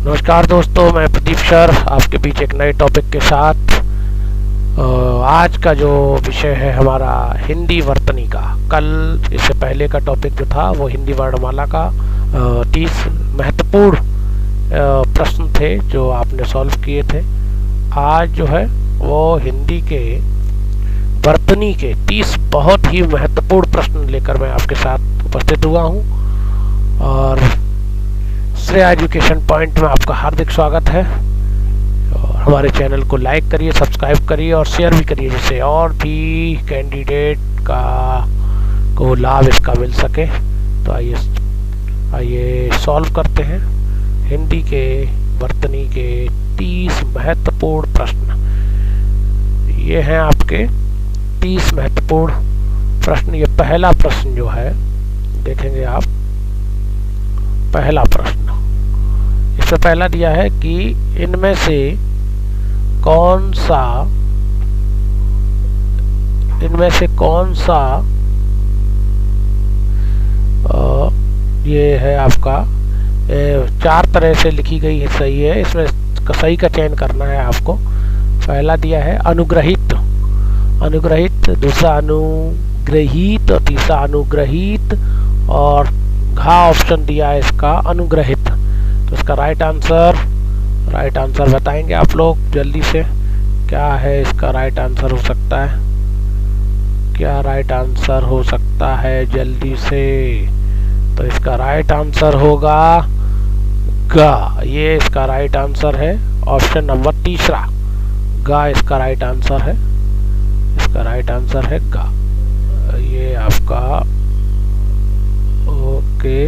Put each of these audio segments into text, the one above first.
नमस्कार दोस्तों, मैं प्रदीप सर आपके बीच एक नए टॉपिक के साथ। आज का जो विषय है हमारा हिंदी वर्तनी का। कल इससे पहले का टॉपिक जो था वो हिंदी वर्णमाला का 30 महत्वपूर्ण प्रश्न थे जो आपने सॉल्व किए थे। आज जो है वो हिंदी के वर्तनी के 30 बहुत ही महत्वपूर्ण प्रश्न लेकर मैं आपके साथ उपस्थित हुआ हूँ। और श्रेया एजुकेशन पॉइंट में आपका हार्दिक स्वागत है। और हमारे चैनल को लाइक करिए, सब्सक्राइब करिए और शेयर भी करिए, जिससे और भी कैंडिडेट को लाभ इसका मिल सके। तो आइए सॉल्व करते हैं हिंदी के वर्तनी के 30 महत्वपूर्ण प्रश्न। ये हैं आपके 30 महत्वपूर्ण प्रश्न। ये पहला प्रश्न जो है देखेंगे आप। पहला प्रश्न इससे पहला दिया है कि इनमें से कौन सा ये है आपका 4 तरह से लिखी गई है, सही है। इसमें सही का चयन करना है आपको। पहला दिया है अनुग्रहित, दूसरा अनुग्रहित और तीसरा अनुग्रहित, और घा ऑप्शन दिया है इसका अनुग्रहित। तो इसका राइट आंसर बताएंगे आप लोग जल्दी से। क्या है इसका राइट आंसर हो सकता है? क्या राइट आंसर हो सकता है जल्दी से? तो इसका राइट आंसर होगा गा। ये इसका राइट आंसर है, ऑप्शन नंबर तीसरा गा इसका राइट आंसर है। इसका राइट आंसर है गा। ये आपका ओके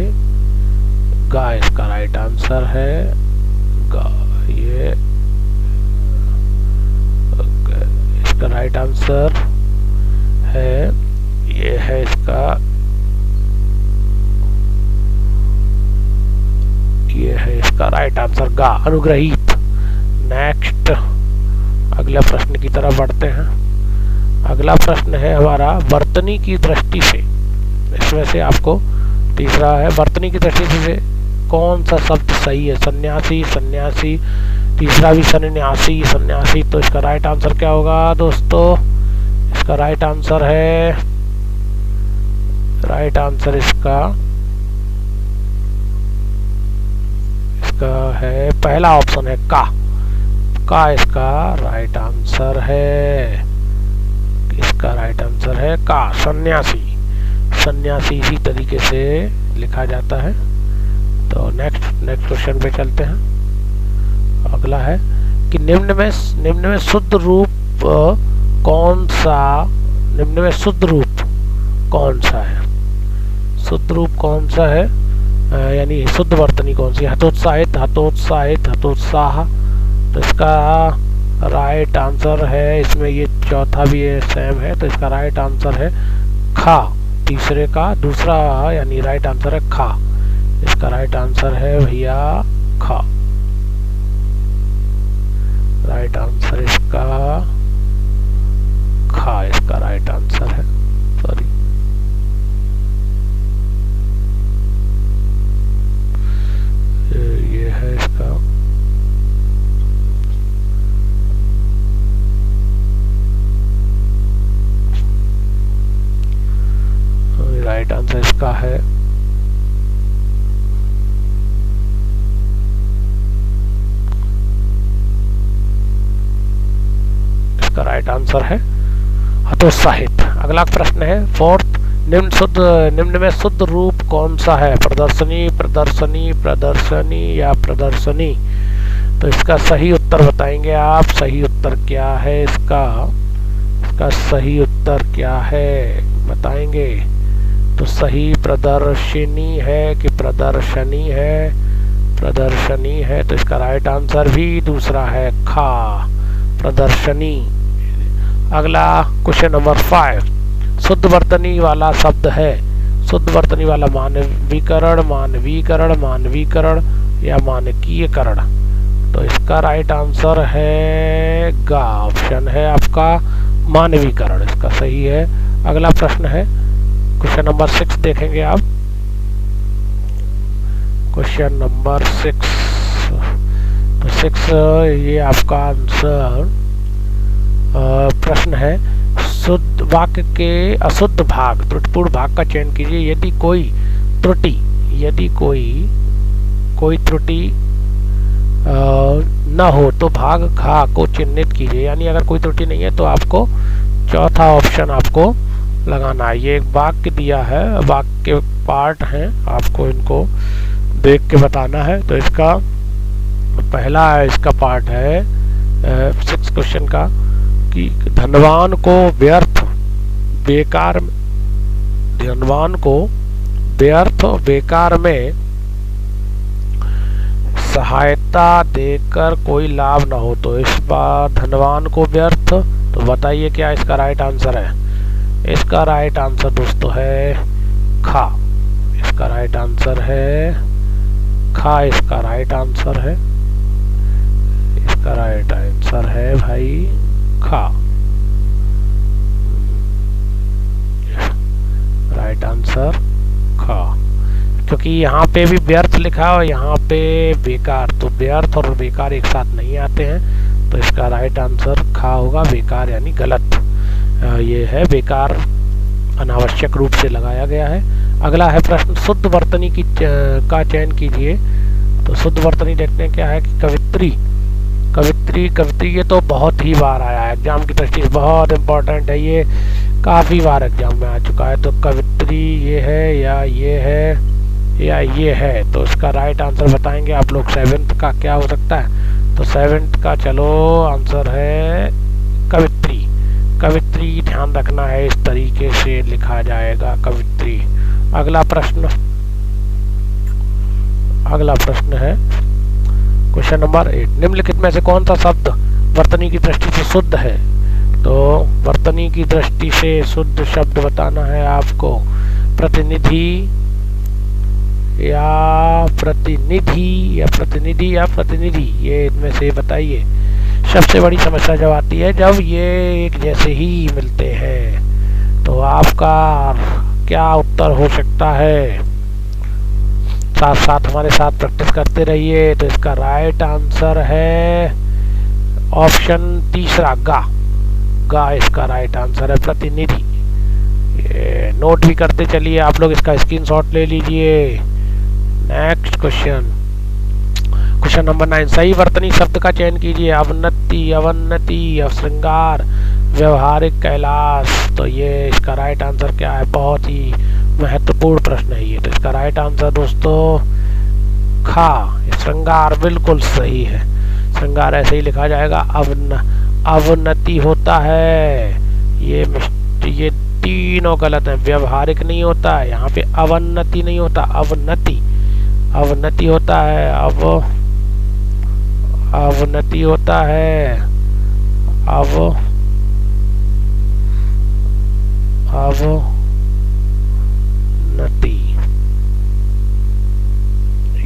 गा इसका राइट आंसर है गा। ये इसका राइट आंसर है, ये है इसका, ये है इसका राइट आंसर गा, अनुग्रहित। नेक्स्ट अगला प्रश्न की तरफ बढ़ते हैं। अगला प्रश्न है हमारा वर्तनी की दृष्टि से। इसमें से आपको तीसरा है वर्तनी की दृष्टि से कौन सा शब्द सही है? सन्यासी, तीसरा भी सन्यासी। तो इसका राइट आंसर क्या होगा दोस्तों? इसका राइट आंसर इसका है पहला ऑप्शन है का इसका राइट आंसर है। इसका राइट आंसर है का, सन्यासी इसी तरीके से लिखा जाता है। तो नेक्स्ट क्वेश्चन पे चलते हैं। अगला है कि निम्न में शुद्ध रूप कौन सा है? शुद्ध रूप कौन सा है, यानी शुद्ध वर्तनी कौन सी? हतोत्साहित, हतोत्साह। तो इसका राइट आंसर है, इसमें ये चौथा भी सेम है। तो इसका राइट आंसर है खा, तीसरे का दूसरा, यानी राइट आंसर है खा। इसका राइट आंसर है भैया खा। राइट आंसर इसका खा, इसका राइट आंसर है। सॉरी, ये है इसका राइट आंसर इसका है राइट आंसर है हतोत्साहित। अगला प्रश्न है फोर्थ, निम्न में शुद्ध रूप कौन सा है? प्रदर्शनी या प्रदर्शनी। तो इसका सही उत्तर बताएंगे आप। सही उत्तर क्या है इसका सही उत्तर क्या है बताएंगे? तो सही प्रदर्शनी है कि प्रदर्शनी है? प्रदर्शनी है। तो इसका राइट आंसर भी दूसरा है खा, प्रदर्शनी। अगला क्वेश्चन नंबर 5, शुद्ध वर्तनी वाला शब्द है। शुद्ध वर्तनी वाला मानवीकरण या मानकीयकरण। तो इसका राइट आंसर है गा, ऑप्शन है आपका मानवीकरण, इसका सही है। अगला प्रश्न है क्वेश्चन नंबर 6 देखेंगे आप। क्वेश्चन नंबर 6 6 ये आपका आंसर प्रश्न है। शुद्ध वाक्य के अशुद्ध भाग त्रुटिपूर्ण भाग का चयन कीजिए। यदि कोई त्रुटि न हो तो भाग घा को चिन्हित कीजिए। यानी अगर कोई त्रुटि नहीं है तो आपको चौथा ऑप्शन आपको लगाना है। ये एक वाक्य दिया है, वाक्य पार्ट हैं, आपको इनको देख के बताना है। तो इसका पहला इसका पार्ट है 6 क्वेश्चन का कि धनवान को व्यर्थ बेकार में सहायता देकर कोई लाभ न हो। तो इस बार धनवान को व्यर्थ, तो बताइए क्या इसका राइट आंसर है। इसका राइट आंसर दोस्तों है खा। इसका राइट आंसर है खा। इसका राइट आंसर है, इसका राइट आंसर है भाई खा। राइट आंसर खा, क्योंकि यहाँ पे भी व्यर्थ लिखा और यहाँ पे बेकार, तो व्यर्थ और बेकार एक साथ नहीं आते हैं। तो इसका राइट आंसर खा होगा, बेकार यानी गलत। ये है बेकार अनावश्यक रूप से लगाया गया है। अगला है प्रश्न शुद्ध वर्तनी का चयन कीजिए। तो शुद्ध वर्तनी देखते हैं क्या है कि कवित्री ये तो बहुत ही बार आया है एग्जाम की दृष्टि से, बहुत इंपॉर्टेंट है ये, काफ़ी बार एग्जाम में आ चुका है। तो कवित्री ये है या ये है या ये है, तो इसका राइट आंसर बताएंगे आप लोग। 7th का क्या हो सकता है, तो 7th का चलो आंसर है कवित्री ध्यान रखना है, इस तरीके से लिखा जाएगा कवित्री। अगला प्रश्न है क्वेश्चन नंबर 8। निम्नलिखित में से कौन सा शब्द वर्तनी की दृष्टि से शुद्ध है। तो वर्तनी की दृष्टि से शुद्ध शब्द बताना है आपको। प्रतिनिधि या प्रतिनिधि, ये इनमें से बताइए। सबसे बड़ी समस्या जब आती है जब ये एक जैसे ही मिलते हैं। तो आपका क्या उत्तर हो सकता है, साथ साथ हमारे साथ प्रैक्टिस करते रहिए। तो इसका राइट आंसर है ऑप्शन तीसरा गा इसका राइट आंसर है प्रतिनिधि। ये नोट भी करते चलिए आप लोग, इसका स्क्रीनशॉट ले लीजिए। Next question number 9। सही वर्तनी शब्द का चयन कीजिए। अवनति, श्रृंगार, व्यवहारिक, कैलाश। तो ये इसका राइट आंसर क्या है, बहुत ही महत्वपूर्ण प्रश्न है ये। तो इसका राइट आंसर दोस्तों खा, श्रृंगार बिल्कुल सही है। श्रृंगार ऐसे ही लिखा जाएगा। अवनति होता है, ये तीनों गलत है। व्यवहारिक नहीं होता है, यहाँ पे अवनति नहीं होता, अवनति होता है। अवनति होता है, अवनति,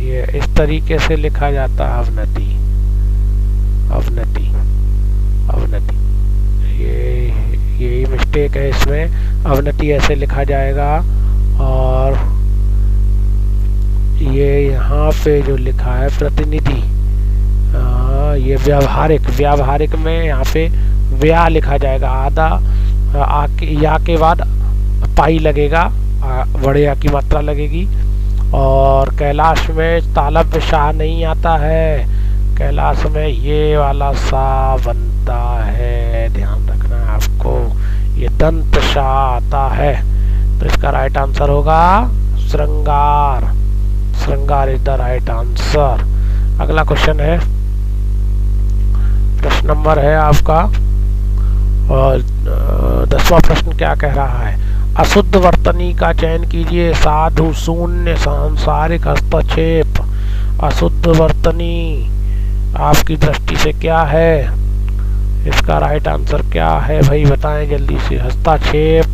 ये इस तरीके से लिखा जाता है अवनति। यही मिस्टेक है इसमें, अवनति ऐसे लिखा जाएगा। और ये यहाँ पे जो लिखा है प्रतिनिधि, ये व्यावहारिक में यहाँ पे व्या लिखा जाएगा। आधा या के बाद पाई लगेगा, बड़े या की मात्रा लगेगी। और कैलाश में तालव्य शाह नहीं आता है, कैलाश में ये वाला सा बनता है, ध्यान रखना है आपको, ये दंत शाह आता है। तो इसका राइट आंसर होगा श्रृंगार इज द राइट आंसर। अगला क्वेश्चन है, प्रश्न नंबर है आपका और 10वां प्रश्न क्या कह रहा है। अशुद्ध वर्तनी का चयन कीजिए। साधु, शून्य, सांसारिक, हस्तक्षेप। अशुद्ध वर्तनी आपकी दृष्टि से क्या है, इसका राइट आंसर क्या है भाई बताएं जल्दी से। हस्तक्षेप,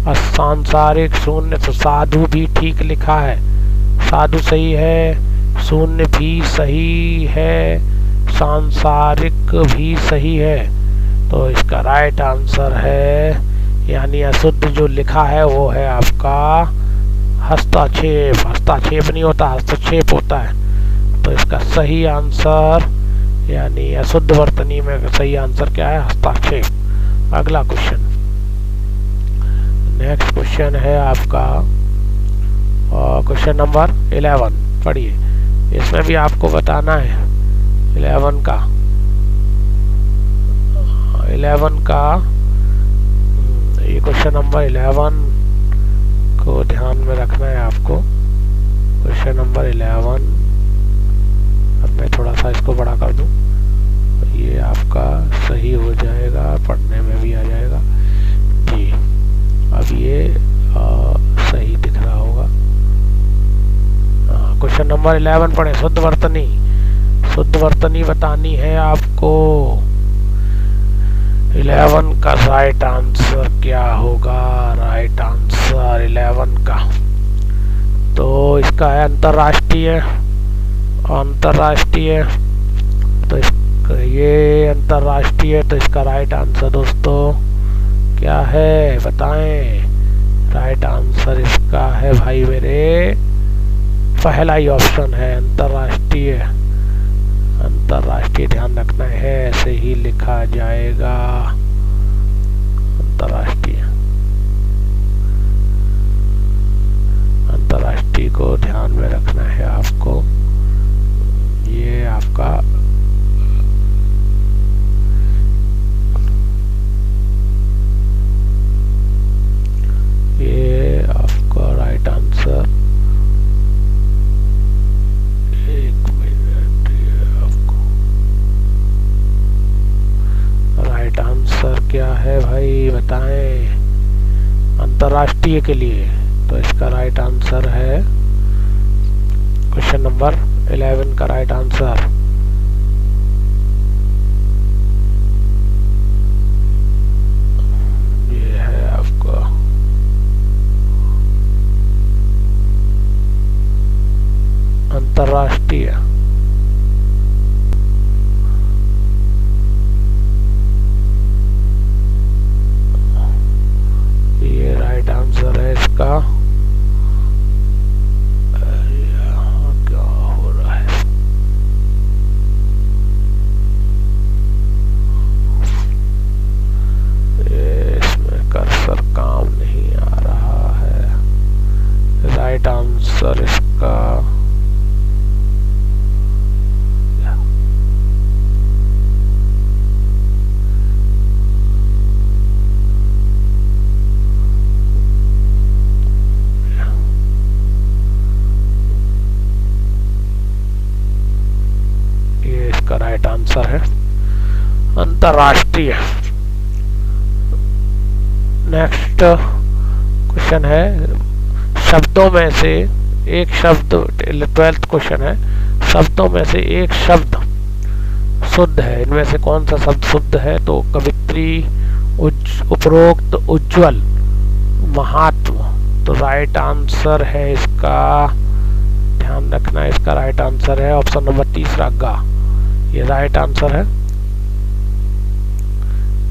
सांसारिक, शून्य। तो साधु भी ठीक लिखा है, साधु सही है, शून्य भी सही है, सांसारिक भी सही है। तो इसका राइट आंसर है, यानी अशुद्ध जो लिखा है वो है आपका हस्तक्षेप। हस्तक्षेप नहीं होता, हस्तक्षेप होता है। तो इसका सही आंसर यानी अशुद्ध वर्तनी में सही आंसर क्या है? हस्तक्षेप। अगला क्वेश्चन, नेक्स्ट क्वेश्चन है आपका क्वेश्चन नंबर 11। पढ़िए, इसमें भी आपको बताना है 11 का ये क्वेश्चन नंबर 11 को ध्यान में रखना है आपको। क्वेश्चन नंबर 11, अब मैं थोड़ा सा इसको बड़ा कर दूं, ये आपका सही हो जाएगा, पढ़ने में भी आ जाएगा जी। अब ये सही दिख रहा होगा। क्वेश्चन नंबर 11 पढ़े, शुद्ध वर्तनी। शुद्ध वर्तनी बतानी है आपको। 11 का राइट आंसर क्या होगा? राइट आंसर 11 का तो इसका है अंतरराष्ट्रीय। अंतरराष्ट्रीय तो ये अंतरराष्ट्रीय, तो इसका राइट आंसर दोस्तों क्या है बताएं? राइट आंसर इसका है भाई मेरे, पहला ही ऑप्शन है अंतरराष्ट्रीय। अंतरराष्ट्रीय ध्यान रखना है, ऐसे ही लिखा जाएगा अंतरराष्ट्रीय। अंतरराष्ट्रीय को ध्यान में रखना है आपको। ये आपका राइट आंसर, एक मिनट, राइट आंसर क्या है भाई बताएं? अंतरराष्ट्रीय के लिए तो इसका राइट आंसर है क्वेश्चन नंबर 11 का राइट आंसर ये है आपका अंतरराष्ट्रीय। ये राइट आंसर है इसका। क्या हो रहा है? इसमें कर्सर काम नहीं आ रहा है। राइट आंसर इसका राइट आंसर है अंतरराष्ट्रीय। नेक्स्ट क्वेश्चन है, शब्दों में से एक शब्द, 12th क्वेश्चन है, शब्दों में से एक शब्द शुद्ध है, इनमें से कौन सा शब्द शुद्ध है? तो कवित्री, उपरोक्त, उज्ज्वल, महात्म। तो राइट आंसर है इसका, ध्यान रखना, इसका राइट आंसर है ऑप्शन नंबर 3 गा। ये राइट आंसर है,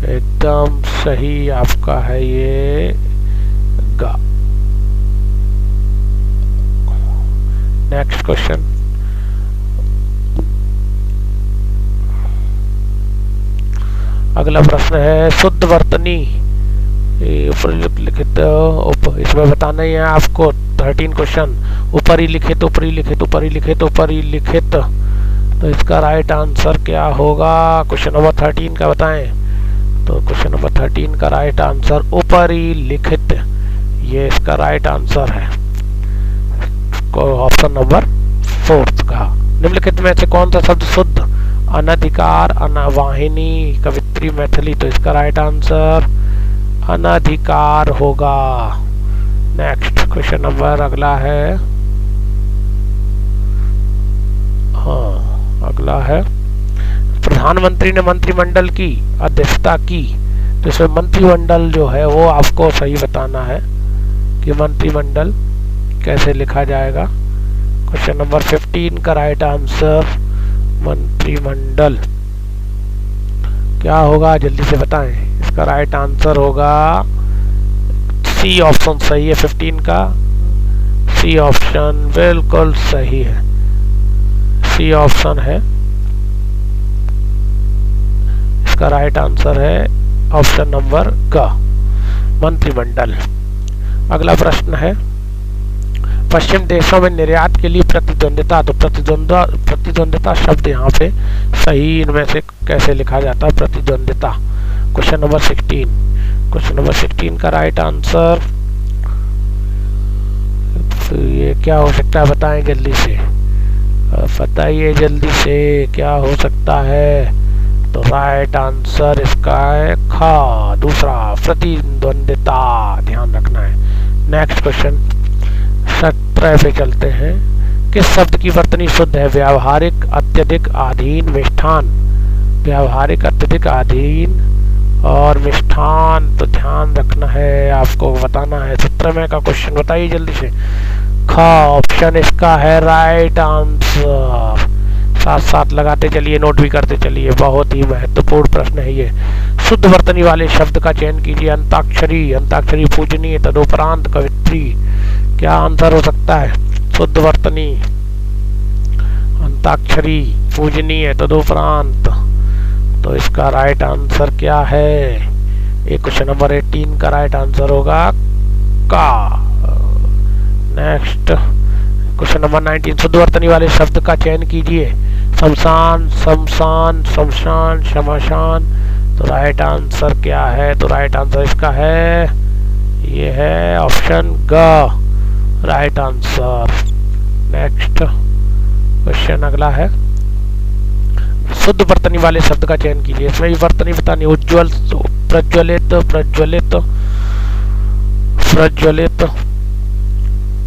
एकदम सही आपका है ये गा। नेक्स्ट क्वेश्चन, अगला प्रश्न है, शुद्ध वर्तनी ऊपर लिखित, इसमें बताना ही है आपको 13 क्वेश्चन, ऊपरी लिखित, ऊपरी लिखित, ऊपरी लिखित, ऊपरी लिखित। तो इसका राइट आंसर क्या होगा? क्वेश्चन नंबर 13 का बताएं। तो क्वेश्चन नंबर 13 का राइट आंसर ऊपरी लिखित, ये इसका राइट आंसर है ऑप्शन नंबर 4 का। निम्नलिखित में से कौन सा शब्द शुद्ध? अनधिकार, अनावाहिनी, कवित्री, मैथिली। तो इसका राइट आंसर अनधिकार होगा। नेक्स्ट क्वेश्चन नंबर अगला है, हाँ अगला है, प्रधानमंत्री ने मंत्रिमंडल की अध्यक्षता की। तो इसमें मंत्रिमंडल जो है वो आपको सही बताना है कि मंत्रिमंडल कैसे लिखा जाएगा। क्वेश्चन नंबर 15 का राइट आंसर मंत्रिमंडल क्या होगा? जल्दी से बताएं। इसका राइट आंसर होगा सी ऑप्शन सही है 15 का। सी ऑप्शन बिल्कुल सही है, सी ऑप्शन है इसका राइट आंसर है ऑप्शन नंबर ग, मंत्रिमंडल। अगला प्रश्न है, पश्चिम देशों में निर्यात के लिए प्रतिद्वंदिता, तो प्रतिद्वंदिता शब्द यहाँ पे सही इनमें से कैसे लिखा जाता है? प्रतिद्वंदिता। क्वेश्चन नंबर 16, क्वेश्चन नंबर 16 का राइट आंसर ये क्या हो सकता है? बताएं जल्दी से, बताइए जल्दी से क्या हो सकता है? तो राइट आंसर इसका है ख, दूसरा, प्रतिद्वंदिता, ध्यान रखना है। नेक्स्ट क्वेश्चन 17 पे चलते हैं। किस शब्द की वर्तनी शुद्ध है? व्यावहारिक, अत्यधिक, अधीन, मिष्ठान। व्यावहारिक, अत्यधिक, अधीन और मिष्ठान, तो ध्यान रखना है, आपको बताना है। 17वें का क्वेश्चन बताइए जल्दी से। ख ऑप्शन इसका है राइट आंसर। साथ साथ लगाते चलिए, नोट भी करते चलिए, बहुत ही महत्वपूर्ण प्रश्न है ये। शुद्ध वर्तनी वाले शब्द का चयन कीजिए। अंताक्षरी, अंताक्षरी पूजनीय, तदुपरांत कवित्री। क्या आंसर हो सकता है? शुद्ध वर्तनी, अंताक्षरी, पूजनीय, तदुपरांत, तो इसका राइट आंसर क्या है? ये क्वेश्चन नंबर 18 का राइट आंसर होगा का। नेक्स्ट क्वेश्चन नंबर 19, शुद्ध वर्तनी वाले शब्द का चयन कीजिए। शमशान, शमशान, शमशान, शमशान, तो राइट आंसर क्या है? तो राइट आंसर इसका है, ये है ऑप्शन ग, राइट आंसर। नेक्स्ट क्वेश्चन अगला है, शुद्ध वर्तनी वाले शब्द का चयन कीजिए। इसमें भी वर्तनी बतानी, उज्ज्वल, प्रज्वलित, प्रज्वलित, प्रज्वलित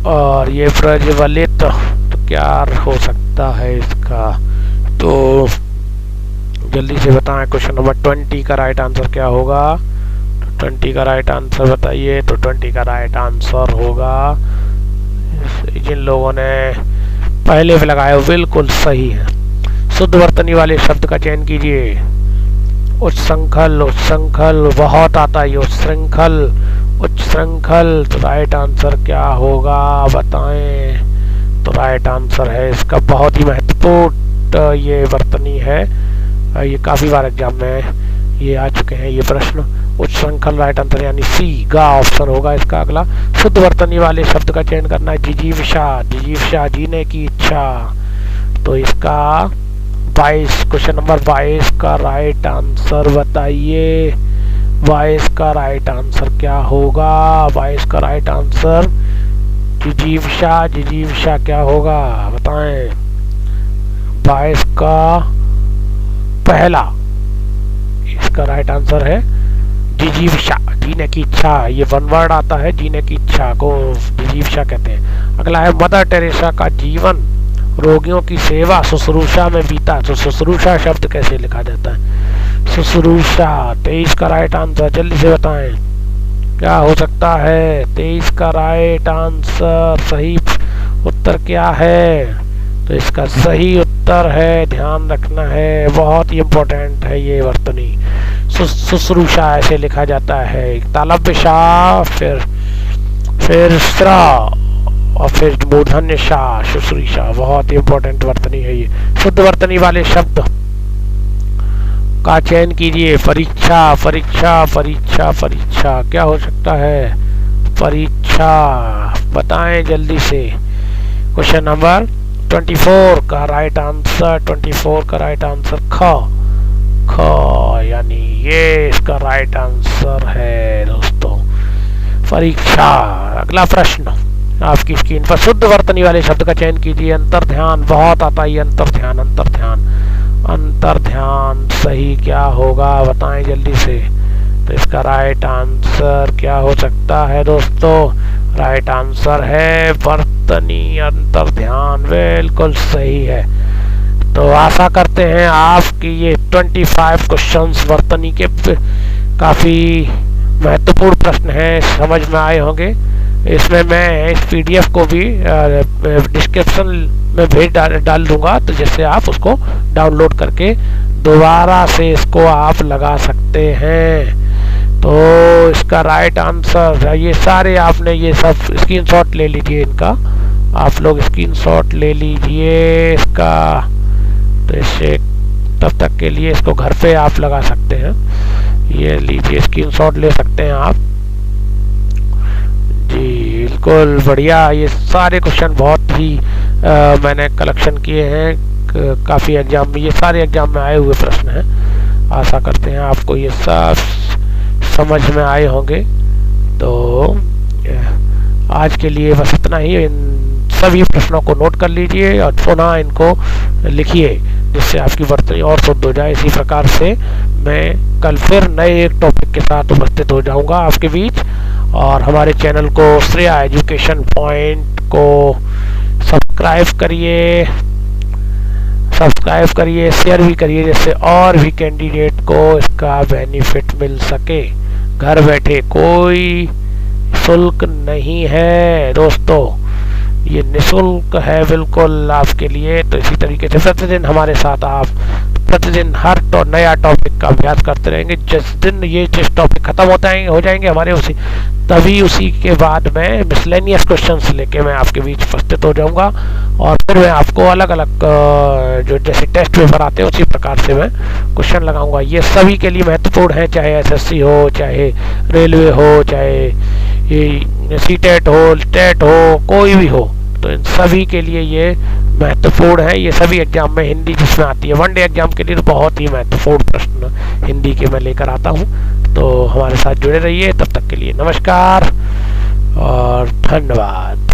और ये प्रज्वलित, तो क्या हो सकता है इसका? तो जल्दी से बताएं। क्वेश्चन नंबर 20 का राइट आंसर क्या होगा? 20 का राइट आंसर बताइए। तो 20 का राइट आंसर होगा, जिन लोगों ने पहले पे लगाया बिल्कुल सही है। शुद्ध वर्तनी वाले शब्द का चयन कीजिए। उच्छृंखल, उच्छृंखल, बहुत आता है ये, उच्छृंखल, उच्छृंखल, तो राइट आंसर क्या होगा बताएं? तो राइट आंसर है इसका, बहुत ही महत्वपूर्ण ये वर्तनी है, ये काफी बार एग्जाम में ये आ चुके हैं ये प्रश्न। उच्छृंखल राइट आंसर यानी सी, गा ऑप्शन होगा इसका अगला। शुद्ध वर्तनी वाले शब्द का चयन करना है। जिजीविषा, जिजीविषा, जीने की इच्छा, तो इसका 22, क्वेश्चन नंबर 22 का राइट आंसर बताइए। 22 का राइट आंसर क्या होगा? 22 का राइट आंसर जिजीविषा, जिजीविषा क्या होगा बताएं? 22 का पहला, इसका राइट आंसर है जिजीविषा, जीने की इच्छा। ये वन वर्ड आता है, जीने की इच्छा को जिजीविषा कहते हैं। अगला है, मदर टेरेसा का जीवन रोगियों की सेवा शुश्रूषा में बीता। तो शुश्रूषा शब्द कैसे लिखा जाता है? शुश्रूषा। 23 का राइट आंसर जल्दी से बताएं, क्या हो सकता है? 23 का राइट आंसर सही उत्तर क्या है? तो इसका सही उत्तर है, ध्यान रखना है, बहुत ही इम्पोर्टेंट है ये वर्तनी। शुश्रूषा ऐसे लिखा जाता है। तालव्य शाह, फिर श्रा और फिर मूर्धन्य शाह, शुश्रूषा, बहुत ही इम्पोर्टेंट वर्तनी है ये। शुद्ध वर्तनी वाले शब्द का चयन कीजिए। परीक्षा, परीक्षा, परीक्षा, परीक्षा, क्या हो सकता है? परीक्षा, बताएं जल्दी से। क्वेश्चन नंबर 24 का राइट आंसर, 24 का राइट आंसर ख, ख यानी ये इसका राइट आंसर है दोस्तों, परीक्षा। अगला प्रश्न आपकी स्क्रीन पर, शुद्ध वर्तनी वाले शब्द का चयन कीजिए। अंतर्ध्यान, बहुत आता है अंतर्ध्यान, अंतर्ध्यान, अंतर्ध्यान, सही क्या होगा बताएं जल्दी से? तो इसका राइट आंसर क्या हो सकता है दोस्तों? राइट आंसर है वर्तनी, अंतर्ध्यान, बिल्कुल सही है। तो आशा करते हैं आपकी ये 25 क्वेश्चंस वर्तनी के काफ़ी महत्वपूर्ण प्रश्न हैं, समझ में आए होंगे। इसमें मैं इस PDF को भी डिस्क्रिप्शन में भेज डाल दूंगा, तो जिससे आप उसको डाउनलोड करके दोबारा से इसको आप लगा सकते हैं। तो इसका राइट आंसर ये सारे आपने ये सब स्क्रीनशॉट ले लीजिए, इनका आप लोग स्क्रीनशॉट ले लीजिए इसका। तो इससे तब तक के लिए इसको घर पे आप लगा सकते हैं। ये लीजिए, स्क्रीनशॉट ले सकते हैं आप जी। बिल्कुल बढ़िया। ये सारे क्वेश्चन बहुत ही मैंने कलेक्शन किए हैं, काफ़ी एग्जाम में, ये सारे एग्जाम में आए हुए प्रश्न हैं। आशा करते हैं आपको ये सब समझ में आए होंगे। तो आज के लिए बस इतना ही। इन सभी प्रश्नों को नोट कर लीजिए और पुनः इनको लिखिए, जिससे आपकी वर्तनी और शुद्ध हो जाए। इसी प्रकार से मैं कल फिर नए एक टॉपिक के साथ उपस्थित हो जाऊंगा आपके बीच। और हमारे चैनल को श्रेया एजुकेशन पॉइंट को सब्सक्राइब करिए, शेयर भी करिए, जिससे और भी कैंडिडेट को इसका बेनिफिट मिल सके। घर बैठे, कोई शुल्क नहीं है दोस्तों, ये निःशुल्क है बिल्कुल आपके लिए। तो इसी तरीके से प्रतिदिन हमारे साथ आप प्रतिदिन हर नया टॉपिक का अभ्यास करते रहेंगे। जिस दिन ये टॉपिक खत्म हो जाएंगे हमारे, उसी के बाद मैं मिसलेनियस क्वेश्चंस लेके मैं आपके बीच उपस्थित हो जाऊंगा। और फिर मैं आपको अलग अलग जो जैसे टेस्ट पेपर आते हैं उसी प्रकार से मैं क्वेश्चन लगाऊंगा। ये सभी के लिए महत्वपूर्ण है, चाहे एसएससी हो, चाहे रेलवे हो, चाहे सीटेट हो, टेट हो, कोई भी हो। तो इन सभी के लिए ये महत्वपूर्ण है। ये सभी एग्जाम में हिंदी जिसमें आती है, वनडे एग्जाम के लिए तो बहुत ही महत्वपूर्ण प्रश्न हिंदी के मैं लेकर आता हूँ। तो हमारे साथ जुड़े रहिए। तब तक के लिए नमस्कार और धन्यवाद।